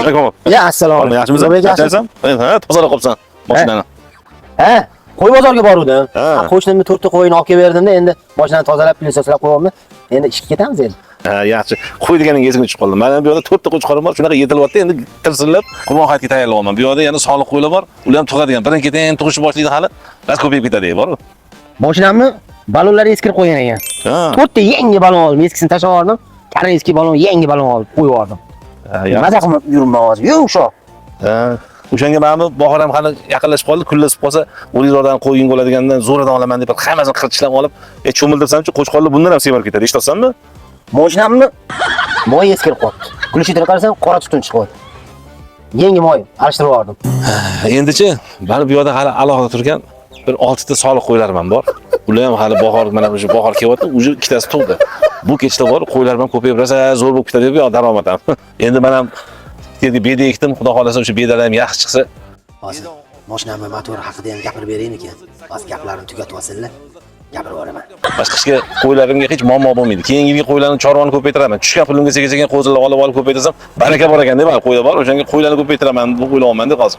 Alaykum. Ya assalomu alaykum. Yaxshimisan? Qanchaysan? Ha, tozalab qolibsan mashinani. Ha, qo'y bozorga boruvdim. Ha. Qo'shnimni 4 ta qo'yini olib kelib berdimda, endi mashinani tozalab, plyusaslab qo'yapman. Endi ishga ketamiz endi. Ha, yaxshi. Qo'y deganingiz esimga tushib qoldi. Mana bu yerda 4 ta qo'chqorim bor, shunaqa yetilyapti, endi tirsillab qurbon hayitga tayyorlayapman. Bu yerda yana soliq qo'ylar bor, ular ham tug'adigan. Birin-ketin tug'ishni boshlaydi hali. Bas ko'payib ketadi, bor. Mashinamni balonlari eskirib qo'ygan ekan. Ha. 4 ta yangi balon oldim, eskisini tashlab yubordim. Qani eski balon, yangi balon olib qo'yib yubordim. Ha, Maza qilib yuribman hozir. Yumshoq. Ha. O'shanga mana bahor ham hali yaqinlashib qoldi, kunlashib qolsa, o'linglardan qo'ying bo'ladigandan zo'radan olaman deb hammasini qirchlab olib, cho'mildirsamchi, qo'chqorlar bundan ham semirib ketadi. Eshitasanmi? Mashinamni moy eskirib qoldi. Kulishida qarasam, qora tutun chiqib qoldi. Yangi moy alishtirib yubordim. Endichi, mana bu yerda hali alohida turgan bir 6 ta soliq qo'ylarim ham bor. Ular ham hali bahor, mana shu bahor kelyapti, uje ikkitasi tug'di. Bu kechda bor, qo'ylarim ham ko'payib rosa zo'r bo'lib ketadi deb daromad ham. Endi men ham beda ekdim, xudo xolasa o'sha bedalar ham yaxshi chiqsa. Hozir mashinamning motori haqida ham gapirib beraymi ekan? Hozir gaplarimni tugatib olsinlar. Gapirib boraman. Boshqa qo'ylarimga hech muammo bo'lmaydi. Keyingi yil qo'ylarni chorvani ko'paytiraman. Tushgan pulimga sekin qo'zilib olib ko'paytirsam, baraka bor ekan deb qo'ylar bor. O'shanga qo'ylarni ko'paytiraman deb o'ylayapman deb hozir.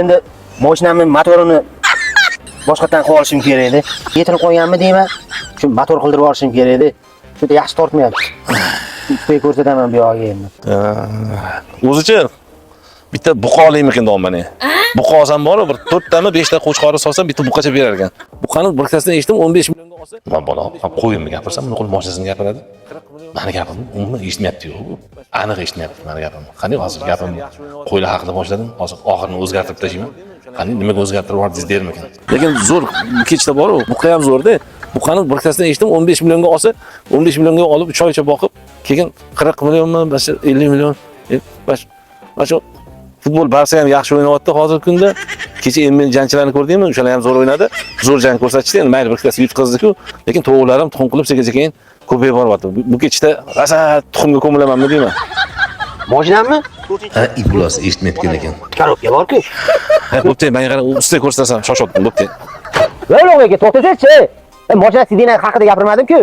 Endi mashinamning motorini boshqatdan qilib olishim kerak edi. Yetirib qo'yganmi deyman? Shu motor qildirib olishim kerak edi. Juda yaxshi tortmayapti. Ikkita ko'rsataman bu yoqqa endi. O'zichi bitta buqa olaymikin deyapman. Buqa olsam bor, bir 4 tami 5 ta qo'chqori solsam bitta buqacha berar ekan. Buqani bir ikkitasidan eshitdim 15 millionga olsa. Men bola, qo'yimni gapirsam, buni qo'l mashinasini gapiradi. Meni gapim umuman eshitmayapti-yu. Aniq eshitmayapti meni gapimni. Qani hozir gapim qo'ylar haqida boshladim. Hozir oxirini o'zgartirib tashlayman. Qani nimaga o'zgartirib yubordingiz dermikan. Lekin zo'r kechda bor-ku, buqa ham zo'rda. Buqani bir ikkitasidan eshitdim 15 millionga olsa, 15 millionga olib 3 oycha boqib, keyin 40 millionmi, 50 million. Shu futbol Barsa ham yaxshi o'ynayapti hozirgi kunda. Kecha men jangchilarni ko'rdingmi? O'shalar ham zo'r o'ynadi. Zo'r jang ko'rsatishdi. Endi mayli bir ikkitasi yutqazdi-ku, lekin tovuqlarim tuxum qilib sekin ko'payib boryapti. Bu kechda rosa tuxumga ko'milamanmi deyman. Mashinammi? Ha, iblos eshitmayotgan ekan. Korobka bor-ku. Ha, bo'pti, men yana ustida ko'rsatsam, shoshotdim, bo'pti. Yo'q, to'xtasak-chi. Mashina sidina haqida gapirmadim-ku.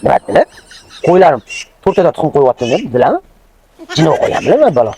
Nima deyaptilar? Qo'ylarim 4 ta tuxum qo'yyaptim deb, bilaman. Jino qo'yganlar balo.